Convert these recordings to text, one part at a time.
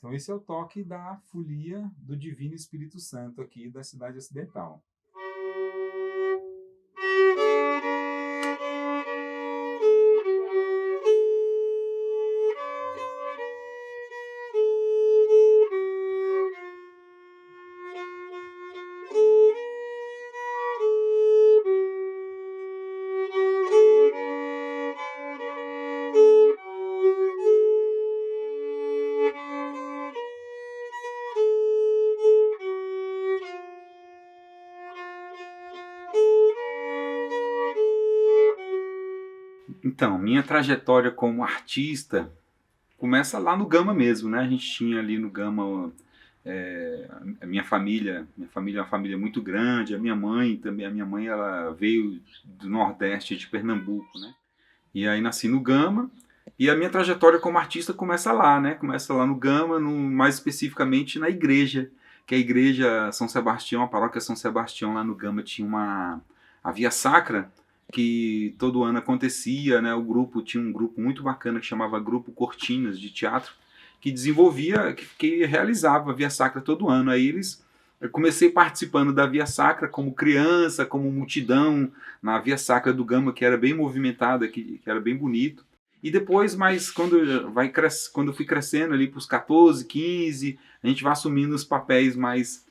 Então esse é o toque da folia do Divino Espírito Santo aqui da cidade ocidental. Então, minha trajetória como artista começa lá no Gama mesmo, né? A gente tinha ali no Gama a minha família é uma família muito grande, a minha mãe também, a minha mãe ela veio do Nordeste de Pernambuco, né? E aí nasci no Gama e a minha trajetória como artista começa lá, né? Começa lá no Gama, mais especificamente na igreja, que é a igreja São Sebastião, a paróquia São Sebastião lá no Gama tinha a Via Sacra, que todo ano acontecia, né? O grupo tinha um grupo muito bacana que chamava Grupo Cortinas de Teatro, que desenvolvia, que realizava a Via Sacra todo ano. Eu comecei participando da Via Sacra como criança, como multidão, na Via Sacra do Gama, que era bem movimentada, que era bem bonito. E depois, mas quando eu fui crescendo ali para os 14, 15, a gente vai assumindo os papéis mais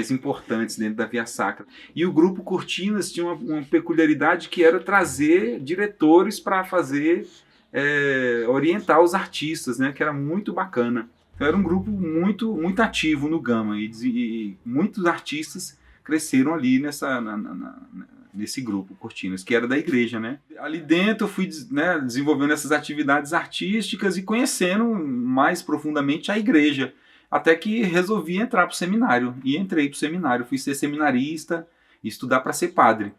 importantes dentro da Via Sacra. E o grupo Cortinas tinha uma peculiaridade que era trazer diretores para orientar os artistas, né, que era muito bacana. Então, era um grupo muito ativo no Gama e muitos artistas cresceram ali nesse grupo Cortinas, que era da igreja, né? Ali dentro eu fui, né, desenvolvendo essas atividades artísticas e conhecendo mais profundamente a igreja, até que resolvi entrar para o seminário. E entrei para o seminário, fui ser seminarista e estudar para ser padre.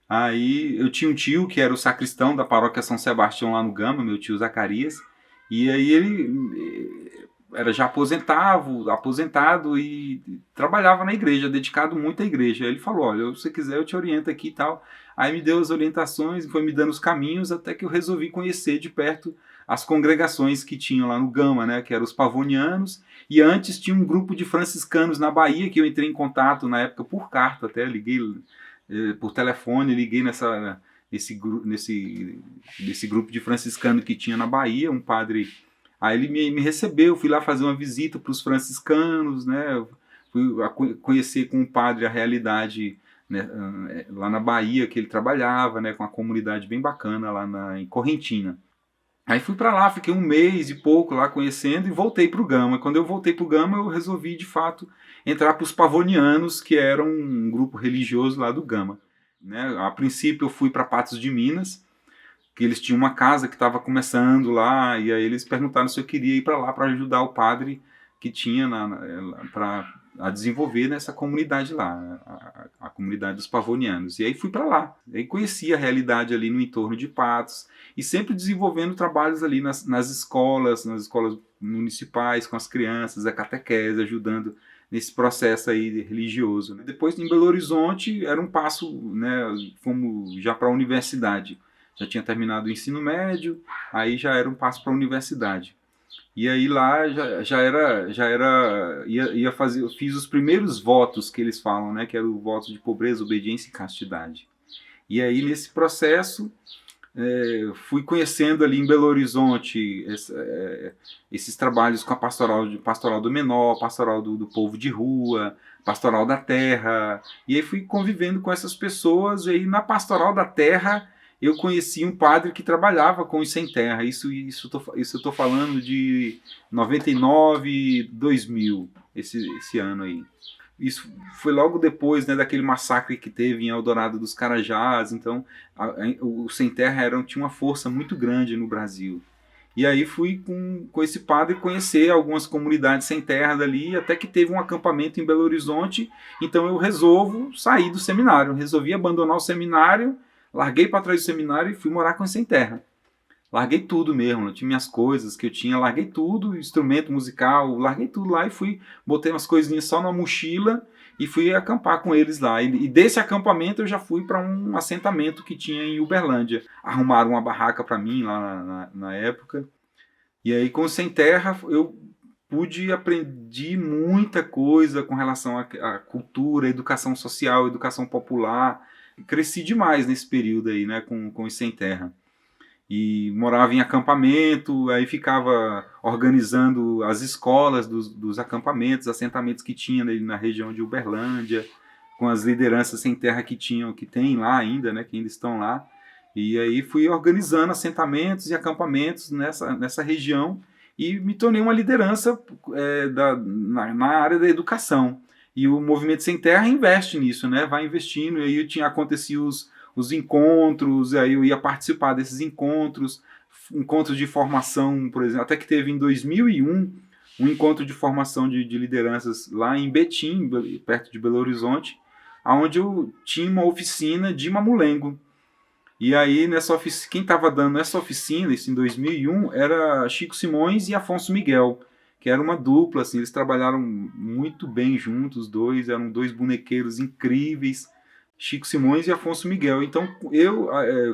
Aí eu tinha um tio que era o sacristão da paróquia São Sebastião lá no Gama, meu tio Zacarias, e aí ele era já aposentado e trabalhava na igreja, dedicado muito à igreja. Aí ele falou, olha, se você quiser eu te oriento aqui e tal. Aí me deu as orientações, foi me dando os caminhos, até que eu resolvi conhecer de perto as congregações que tinham lá no Gama, né, que eram os pavonianos, e antes tinha um grupo de franciscanos na Bahia, que eu entrei em contato na época por carta, até liguei por telefone, liguei nesse grupo de franciscano que tinha na Bahia, um padre. Aí ele me recebeu, fui lá fazer uma visita para os franciscanos, né? Fui conhecer com o padre a realidade, né, lá na Bahia que ele trabalhava, né, com uma comunidade bem bacana lá em Correntina. Aí fui para lá, fiquei um mês e pouco lá conhecendo e voltei para o Gama. Quando eu voltei para o Gama, eu resolvi de fato entrar para os Pavonianos, que eram um grupo religioso lá do Gama. Né? A princípio eu fui para Patos de Minas, que eles tinham uma casa que estava começando lá, e aí eles perguntaram se eu queria ir para lá para ajudar o padre que tinha a desenvolver nessa comunidade lá, a comunidade dos Pavonianos. E aí fui para lá. Aí conheci a realidade ali no entorno de Patos, e sempre desenvolvendo trabalhos ali nas escolas municipais, com as crianças, a catequese, ajudando nesse processo aí religioso. Né? Depois, em Belo Horizonte, era um passo, né, fomos já para a universidade. Já tinha terminado o ensino médio, aí já era um passo para a universidade. E aí lá ia fazer, eu fiz os primeiros votos que eles falam, né, que era o voto de pobreza, obediência e castidade. E aí nesse processo fui conhecendo ali em Belo Horizonte esses trabalhos com a pastoral do menor, pastoral do povo de rua, pastoral da terra, e aí fui convivendo com essas pessoas, e aí na pastoral da terra eu conheci um padre que trabalhava com os sem terra, isso eu estou falando de 99, 2000, esse ano aí. Isso foi logo depois, né, daquele massacre que teve em Eldorado dos Carajás. Então o Sem Terra tinha uma força muito grande no Brasil. E aí fui com esse padre conhecer algumas comunidades sem terra dali, até que teve um acampamento em Belo Horizonte. Então eu resolvo sair do seminário, resolvi abandonar o seminário, larguei para trás do seminário e fui morar com os sem terra. Larguei tudo mesmo, eu tinha minhas coisas que eu tinha, larguei tudo, instrumento musical, larguei tudo lá e botei umas coisinhas só na mochila e fui acampar com eles lá. E desse acampamento eu já fui para um assentamento que tinha em Uberlândia. Arrumaram uma barraca para mim lá na época. E aí com o Sem Terra eu pude aprendi muita coisa com relação à cultura, educação social, educação popular. Cresci demais nesse período aí, né, com os Sem Terra. E morava em acampamento, aí ficava organizando as escolas dos acampamentos, assentamentos que tinha ali na região de Uberlândia, com as lideranças sem terra que tem lá ainda, né, que ainda estão lá. E aí fui organizando assentamentos e acampamentos nessa região e me tornei uma liderança na área da educação. E o Movimento Sem Terra investe nisso, né? Vai investindo, e aí aconteciam os encontros, aí eu ia participar desses encontros de formação, por exemplo, até que teve em 2001 um encontro de formação de lideranças lá em Betim, perto de Belo Horizonte, onde eu tinha uma oficina de mamulengo. E aí, nessa oficina, quem estava dando essa oficina, isso em 2001, era Chico Simões e Afonso Miguel, que era uma dupla, assim, eles trabalharam muito bem juntos, os dois, eram dois bonequeiros incríveis, Chico Simões e Afonso Miguel. Então,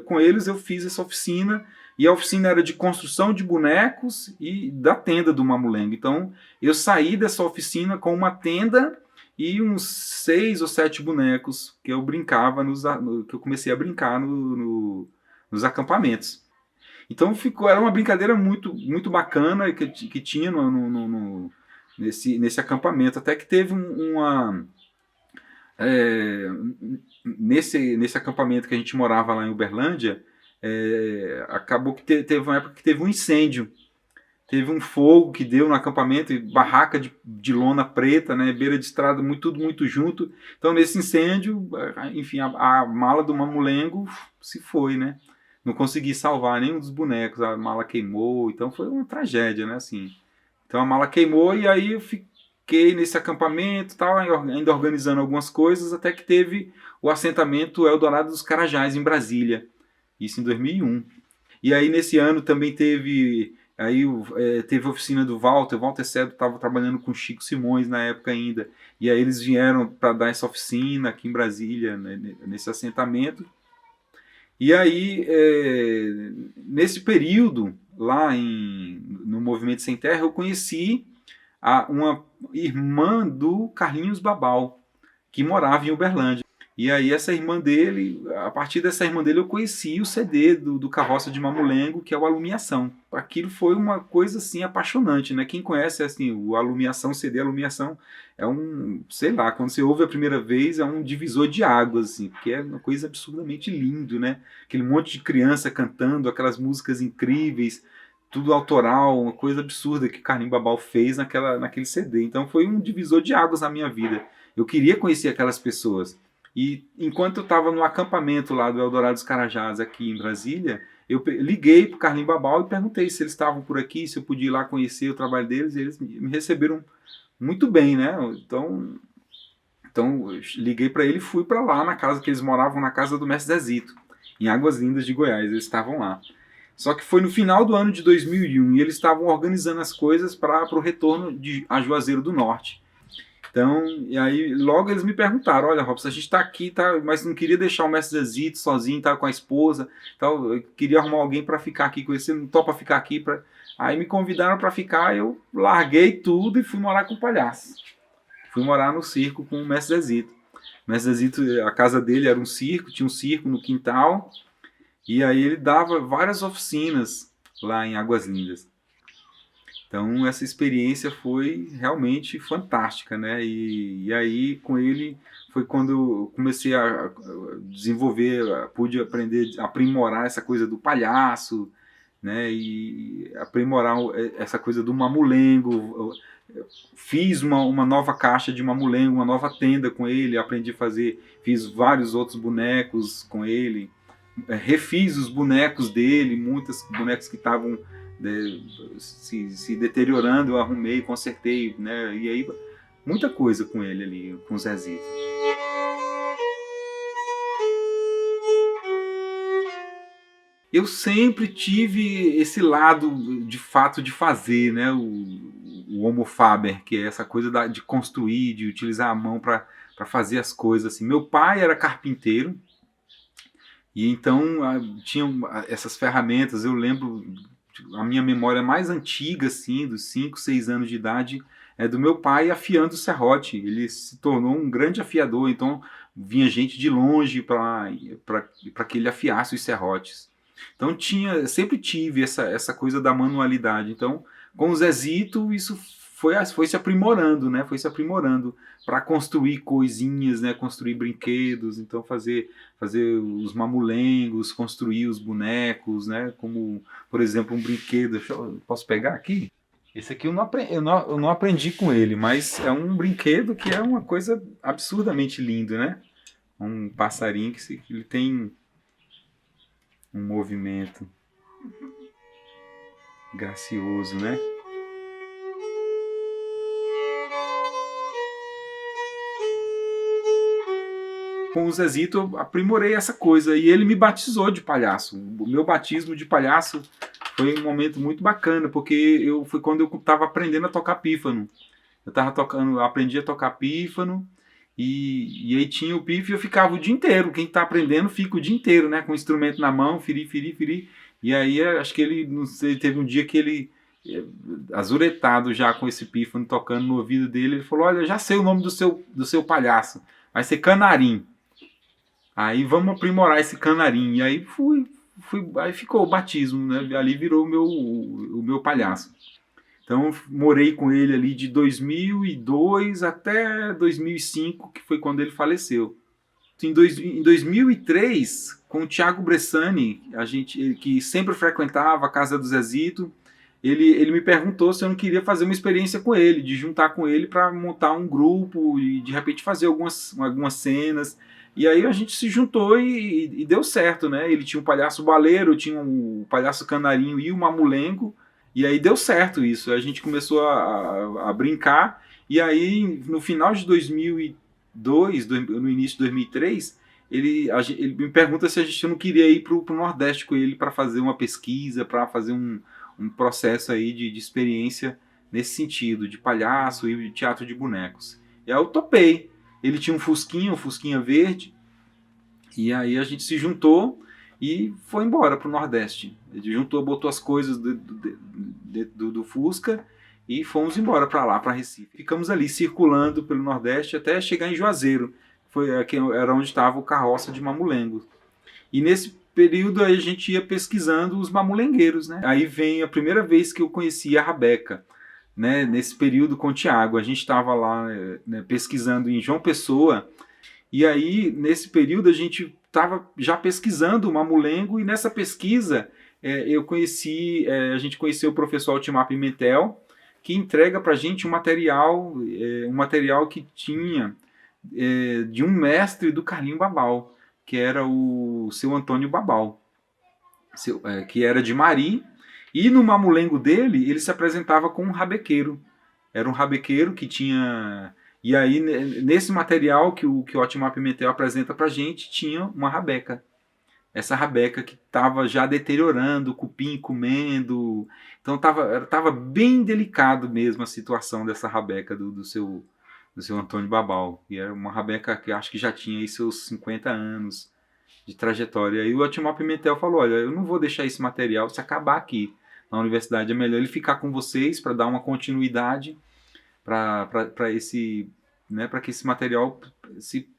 com eles eu fiz essa oficina, e a oficina era de construção de bonecos e da tenda do mamulengo. Então, eu saí dessa oficina com uma tenda e uns 6 ou 7 bonecos que eu brincava, que eu comecei a brincar nos acampamentos. Então era uma brincadeira muito, muito bacana que tinha nesse acampamento. Até que teve nesse acampamento que a gente morava lá em Uberlândia, acabou que teve uma época que teve um incêndio. Teve um fogo que deu no acampamento, barraca de lona preta, né, beira de estrada, tudo muito junto. Então, nesse incêndio, enfim, a mala do mamulengo se foi, né? Não consegui salvar nenhum dos bonecos, a mala queimou, então foi uma tragédia, né, assim. Então a mala queimou e aí eu fiquei nesse acampamento, tal, ainda organizando algumas coisas, até que teve o assentamento Eldorado dos Carajás, em Brasília, isso em 2001. E aí nesse ano também teve a oficina do Walter Cedo estava trabalhando com Chico Simões na época ainda, e aí eles vieram para dar essa oficina aqui em Brasília, né, nesse assentamento. E aí, nesse período, lá no Movimento Sem Terra, eu conheci uma irmã do Carlinhos Babal, que morava em Uberlândia. E aí essa irmã dele, a partir dessa irmã dele eu conheci o CD do Carroça de Mamulengo, que é o Alumiação. Aquilo foi uma coisa assim apaixonante, né? Quem conhece assim o Alumiação, CD Alumiação, é sei lá, quando você ouve a primeira vez é um divisor de águas, assim, porque é uma coisa absurdamente lindo, né? Aquele monte de criança cantando aquelas músicas incríveis, tudo autoral, uma coisa absurda que Carlinhos Babal fez naquele CD. Então foi um divisor de águas na minha vida. Eu queria conhecer aquelas pessoas. E enquanto eu estava no acampamento lá do Eldorado dos Carajás, aqui em Brasília, eu liguei para o Carlinhos Babal e perguntei se eles estavam por aqui, se eu podia ir lá conhecer o trabalho deles, e eles me receberam muito bem, né? Então eu liguei para ele e fui para lá, na casa que eles moravam, na casa do Mestre Zezito, em Águas Lindas de Goiás, eles estavam lá. Só que foi no final do ano de 2001 e eles estavam organizando as coisas para o retorno a Juazeiro do Norte. Então, e aí logo eles me perguntaram, olha, Robson, a gente está aqui, tá, mas não queria deixar o Mestre Zezito sozinho, tá com a esposa, tal, eu queria arrumar alguém para ficar aqui com você, não topa ficar aqui? Aí me convidaram para ficar, eu larguei tudo e fui morar com o palhaço. Fui morar no circo com o Mestre Zezito. O Mestre Zezito, a casa dele era um circo, tinha um circo no quintal, e aí ele dava várias oficinas lá em Águas Lindas. Então essa experiência foi realmente fantástica, né? E aí com ele foi quando eu comecei a desenvolver, pude aprimorar essa coisa do palhaço, né? E aprimorar essa coisa do mamulengo. Eu fiz uma nova caixa de mamulengo, uma nova tenda com ele, aprendi a fazer, fiz vários outros bonecos com ele, refiz os bonecos dele, muitos bonecos que estavam se deteriorando, eu arrumei, consertei, né? E aí muita coisa com ele ali, com o Zezito. Eu sempre tive esse lado de fato de fazer, né? O Homo Faber, que é essa coisa de construir, de utilizar a mão para fazer as coisas assim. Meu pai era carpinteiro e então tinha essas ferramentas. Eu lembro a minha memória mais antiga, assim, dos 5, 6 anos de idade, é do meu pai afiando o serrote. Ele se tornou um grande afiador, então vinha gente de longe para que ele afiasse os serrotes. Então sempre tive essa coisa da manualidade. Então, com o Zezito, isso foi se aprimorando, né? Foi se aprimorando para construir coisinhas, né? Construir brinquedos, então fazer os mamulengos, construir os bonecos, né? Como, por exemplo, um brinquedo. Posso pegar aqui? Esse aqui eu não aprendi com ele, mas é um brinquedo que é uma coisa absurdamente linda, né? Um passarinho que ele tem um movimento gracioso, né? Com o Zezito eu aprimorei essa coisa e ele me batizou de palhaço. O meu batismo de palhaço foi um momento muito bacana, porque foi quando eu estava aprendendo a tocar pífano. Eu aprendi a tocar pífano e aí tinha o pífano e eu ficava o dia inteiro. Quem está aprendendo fica o dia inteiro, né? Com o instrumento na mão, firi, firi, firi. E aí acho que ele, não sei, teve um dia que ele, azuretado já com esse pífano tocando no ouvido dele, ele falou: olha, já sei o nome do seu palhaço, vai ser Canarim. Aí vamos aprimorar esse canarim. E aí aí ficou o batismo, né? Ali virou o meu palhaço. Então morei com ele ali de 2002 até 2005, que foi quando ele faleceu. Em 2003, com o Thiago Bressani, que sempre frequentava a casa do Zezito, ele me perguntou se eu não queria fazer uma experiência com ele, de juntar com ele para montar um grupo e de repente fazer algumas cenas. E aí a gente se juntou e deu certo, né? Ele tinha um palhaço baleiro, eu tinha um palhaço canarinho e o mamulengo, e aí deu certo isso. A gente começou a brincar, e aí no final de 2002, no início de 2003, ele me pergunta se a gente não queria ir para o Nordeste com ele para fazer uma pesquisa, para fazer um processo aí de experiência nesse sentido, de palhaço e de teatro de bonecos. E aí eu topei. Ele tinha um Fusquinha verde, e aí a gente se juntou e foi embora para o Nordeste. Ele juntou, botou as coisas do Fusca e fomos embora para lá, para Recife. Ficamos ali circulando pelo Nordeste até chegar em Juazeiro, era onde estava o carroça de mamulengo. E nesse período aí a gente ia pesquisando os mamulengueiros, né? Aí vem a primeira vez que eu conheci a Rabeca, né? Nesse período com o Tiago. A gente estava lá, né, pesquisando em João Pessoa, e aí nesse período a gente estava já pesquisando o mamulengo, e nessa pesquisa a gente conheceu o professor Altimar Pimentel, que entrega para a gente um material que tinha de um mestre do Carlinho Babal, que era o seu Antônio Babal, que era de Mari, e no mamulengo dele ele se apresentava com um rabequeiro. Era um rabequeiro que tinha... E aí nesse material que o Otimar Pimentel apresenta pra gente, tinha uma rabeca. Essa rabeca que estava já deteriorando, o cupim comendo. Então estava bem delicado mesmo a situação dessa rabeca do seu Antônio Babal. E era uma rabeca que acho que já tinha aí seus 50 anos de trajetória. E o Otimar Pimentel falou: olha, eu não vou deixar esse material se acabar aqui na universidade, é melhor ele ficar com vocês para dar uma continuidade para esse, né, para que esse material se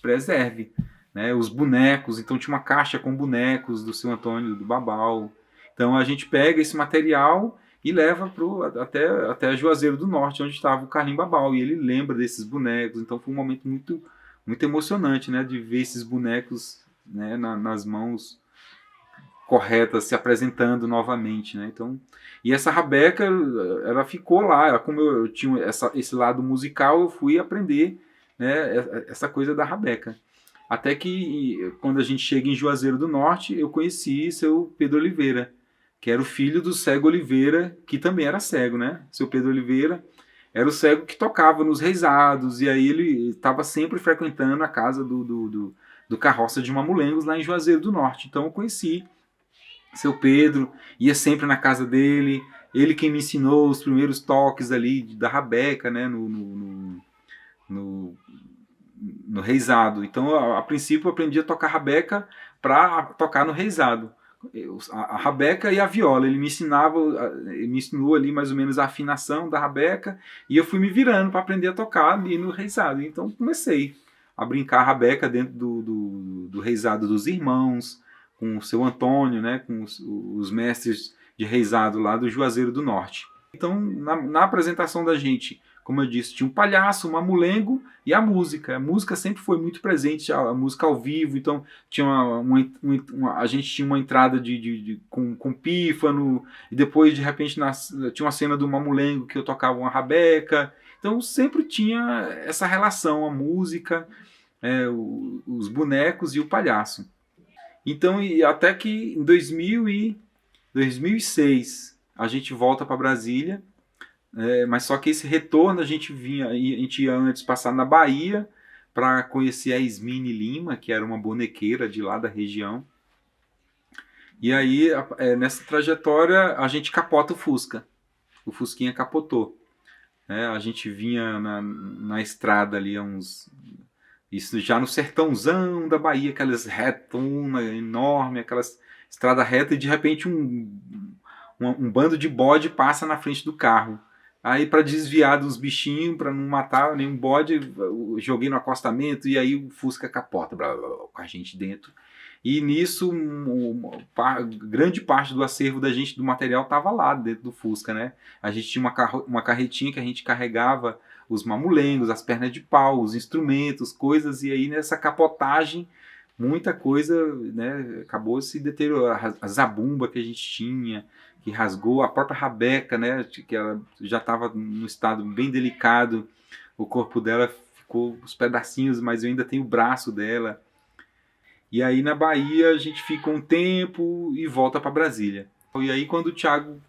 preserve, né? Os bonecos, então tinha uma caixa com bonecos do seu Antônio do Babal. Então a gente pega esse material e leva até Juazeiro do Norte, onde estava o Carlinho Babal, e ele lembra desses bonecos. Então foi um momento muito, muito emocionante, né, de ver esses bonecos, né, nas mãos corretas, se apresentando novamente, né? Então, e essa rabeca, ela ficou lá. Como eu tinha esse lado musical, eu fui aprender, né, essa coisa da rabeca. Até que quando a gente chega em Juazeiro do Norte, eu conheci seu Pedro Oliveira, que era o filho do Cego Oliveira, que também era cego, né? Seu Pedro Oliveira era o cego que tocava nos reisados, e aí ele estava sempre frequentando a casa do carroça de mamulengos lá em Juazeiro do Norte. Então eu conheci seu Pedro, ia sempre na casa dele, ele quem me ensinou os primeiros toques ali da rabeca, né, no reisado. Então, a princípio, eu aprendi a tocar rabeca para tocar no reisado. a rabeca e a viola. Ele me ensinava, ele me ensinou ali mais ou menos a afinação da rabeca e eu fui me virando para aprender a tocar ali no reizado. Então comecei a brincar a rabeca dentro do reizado dos irmãos, com o seu Antônio, né, com os mestres de reizado lá do Juazeiro do Norte. Então, na apresentação da gente, como eu disse, tinha um palhaço, um mamulengo e a música. A música sempre foi muito presente, a música ao vivo. Então, tinha a gente tinha uma entrada com pífano, e depois, de repente, tinha uma cena do mamulengo que eu tocava uma rabeca. Então, sempre tinha essa relação, a música, os bonecos e o palhaço. Então, e até que em 2006 a gente volta para Brasília, mas só que esse retorno a gente ia antes passar na Bahia para conhecer a Ismine Lima, que era uma bonequeira de lá da região. E aí, nessa trajetória, a gente capota o Fusca. O Fusquinha capotou. A gente vinha na estrada ali, isso já no sertãozão da Bahia, aquelas retonas enormes, aquelas estrada reta, e de repente um bando de bode passa na frente do carro. Aí, para desviar dos bichinhos, para não matar nenhum bode, eu joguei no acostamento e aí o Fusca capota, blá, blá, blá, com a gente dentro. E nisso, grande parte do acervo da gente, do material, estava lá dentro do Fusca, né? A gente tinha uma carretinha que a gente carregava os mamulengos, as pernas de pau, os instrumentos, coisas, e aí nessa capotagem, muita coisa, né, acabou se deteriorando. A zabumba que a gente tinha, que rasgou, a própria rabeca, né, que ela já estava num estado bem delicado, o corpo dela ficou os pedacinhos, mas eu ainda tenho o braço dela. E aí na Bahia a gente fica um tempo e volta para Brasília. E aí quando o Thiago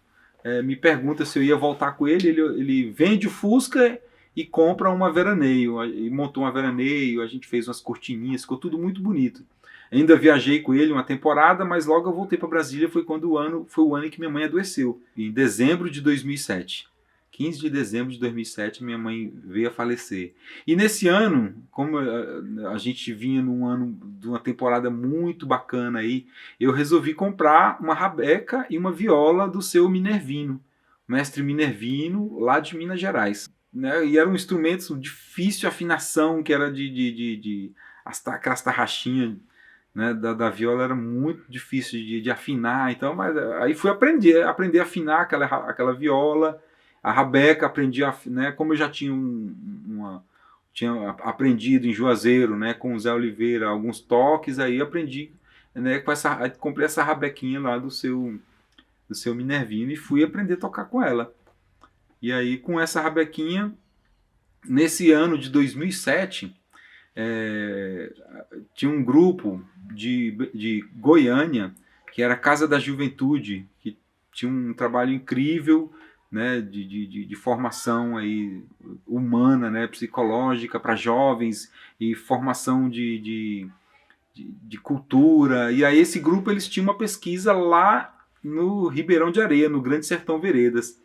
me pergunta se eu ia voltar com ele vende o Fusca e compra uma veraneio. E montou uma veraneio, a gente fez umas cortininhas, ficou tudo muito bonito. Ainda viajei com ele uma temporada, mas logo eu voltei para Brasília, foi o ano em que minha mãe adoeceu, em dezembro de 2007. 15 de dezembro de 2007, minha mãe veio a falecer. E nesse ano, como a gente vinha num ano de uma temporada muito bacana aí, eu resolvi comprar uma rabeca e uma viola do seu Minervino, mestre Minervino, lá de Minas Gerais. Né? E eram instrumentos de difícil afinação, que era aquelas tarraxinhas, né, da viola, era muito difícil de afinar. Então, mas aí fui aprender a afinar aquela viola. A rabeca aprendi, né, como eu já tinha tinha aprendido em Juazeiro, né, com o Zé Oliveira, alguns toques, aí aprendi, né, comprei essa rabequinha lá do seu Minervino e fui aprender a tocar com ela. E aí, com essa rabequinha, nesse ano de 2007, tinha um grupo de Goiânia, que era a Casa da Juventude, que tinha um trabalho incrível, né, de formação aí humana, né, psicológica para jovens, e formação de cultura. E aí esse grupo, eles tinham uma pesquisa lá no Ribeirão de Areia, no Grande Sertão Veredas.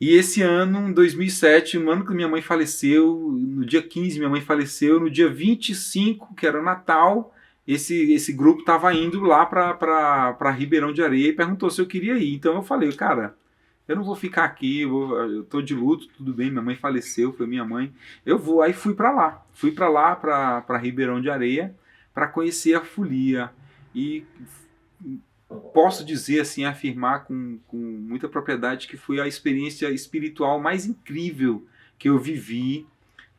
E esse ano, em 2007, no ano que minha mãe faleceu, no dia 15 minha mãe faleceu, no dia 25, que era Natal, esse grupo estava indo lá para Ribeirão de Areia e perguntou se eu queria ir. Então eu falei, cara, eu não vou ficar aqui, eu tô de luto, tudo bem, minha mãe faleceu, foi minha mãe, eu vou. Aí fui para lá, para Ribeirão de Areia, para conhecer a folia. E posso dizer assim, afirmar com muita propriedade que foi a experiência espiritual mais incrível que eu vivi,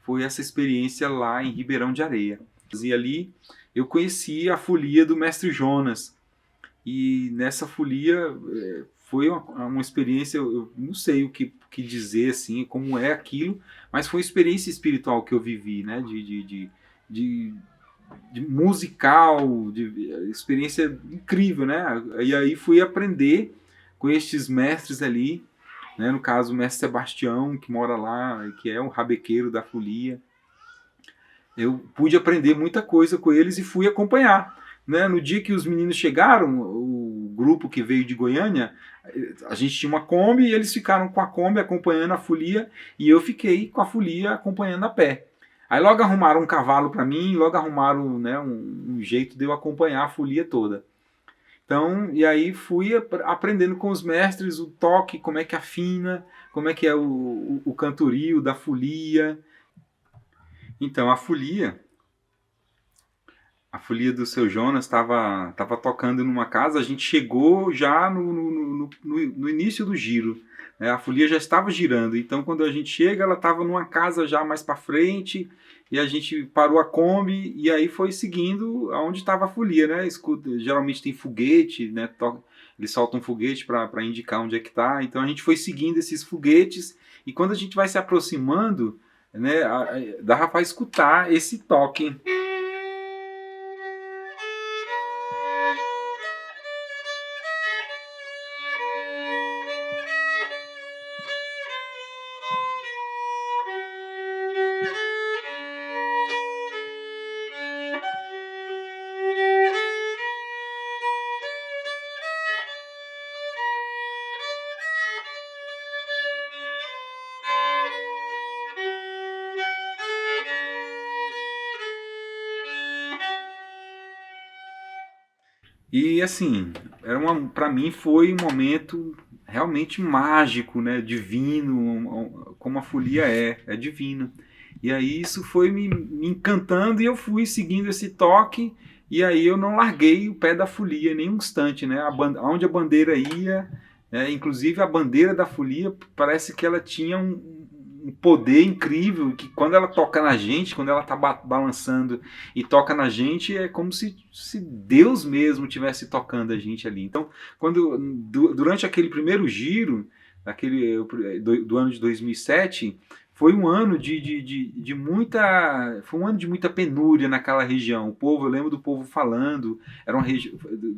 foi essa experiência lá em Ribeirão de Areia. E ali eu conheci a folia do Mestre Jonas, e nessa folia foi uma experiência, eu não sei o que dizer assim, como é aquilo, mas foi uma experiência espiritual que eu vivi, né, de musical, de experiência incrível, né? E aí fui aprender com estes mestres ali, né? No caso o mestre Sebastião, que mora lá, que é um rabequeiro da folia. Eu pude aprender muita coisa com eles e fui acompanhar, né? No dia que os meninos chegaram, o grupo que veio de Goiânia, a gente tinha uma Kombi e eles ficaram com a Kombi acompanhando a folia, e eu fiquei com a folia acompanhando a pé. Aí logo arrumaram um cavalo para mim, logo arrumaram, né, um jeito de eu acompanhar a folia toda. Então, e aí fui aprendendo com os mestres o toque, como é que afina, como é que é o cantorio da folia. Então, a folia do seu Jonas estava tocando numa casa, a gente chegou já no início do giro, né? A folia já estava girando, então quando a gente chega, ela estava numa casa já mais para frente, e a gente parou a Kombi, e aí foi seguindo aonde estava a folia, né? Escuta, geralmente tem foguete, né? Eles soltam um foguete para indicar onde é que está, então a gente foi seguindo esses foguetes, e quando a gente vai se aproximando, né, dava para escutar esse toque. E assim, para mim foi um momento realmente mágico, né? Divino, como a folia é divino. E aí isso foi me encantando e eu fui seguindo esse toque. E aí eu não larguei o pé da folia nem um instante, né? Onde a bandeira ia, né? Inclusive a bandeira da folia parece que ela tinha um poder incrível, que quando ela toca na gente, quando ela está balançando e toca na gente, é como se Deus mesmo estivesse tocando a gente ali. Então, durante aquele primeiro giro, do ano de 2007, foi um ano de muita, foi um ano de muita penúria naquela região. Eu lembro do povo falando,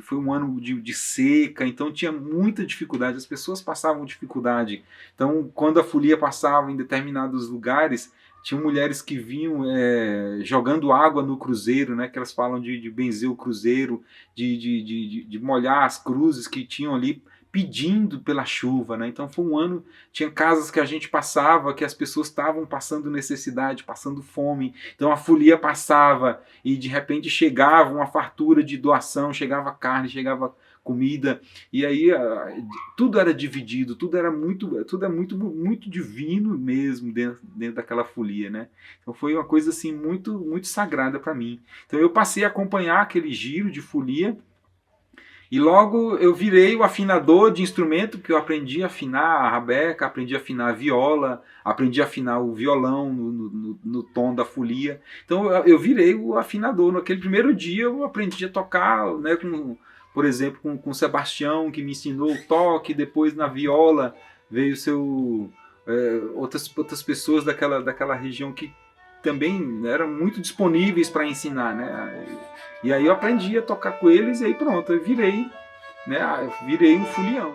foi um ano de seca, então tinha muita dificuldade, as pessoas passavam dificuldade. Então, quando a folia passava em determinados lugares, tinham mulheres que vinham jogando água no cruzeiro, né, que elas falam de benzer o cruzeiro, de molhar as cruzes que tinham ali, pedindo pela chuva, né? Então foi um ano, tinha casas que a gente passava, que as pessoas estavam passando necessidade, passando fome, então a folia passava e de repente chegava uma fartura de doação, chegava carne, chegava comida, e aí tudo era dividido, tudo é muito divino mesmo dentro daquela folia, né? Então foi uma coisa assim muito sagrada para mim. Então eu passei a acompanhar aquele giro de folia. E logo eu virei o afinador de instrumento, porque eu aprendi a afinar a rabeca, aprendi a afinar a viola, aprendi a afinar o violão no tom da folia. Então eu virei o afinador. Naquele primeiro dia eu aprendi a tocar, né, por exemplo, com o Sebastião, que me ensinou o toque. Depois na viola veio outras pessoas daquela região que também eram muito disponíveis para ensinar, né? E aí eu aprendi a tocar com eles e aí pronto, eu virei, né? Eu virei um folião.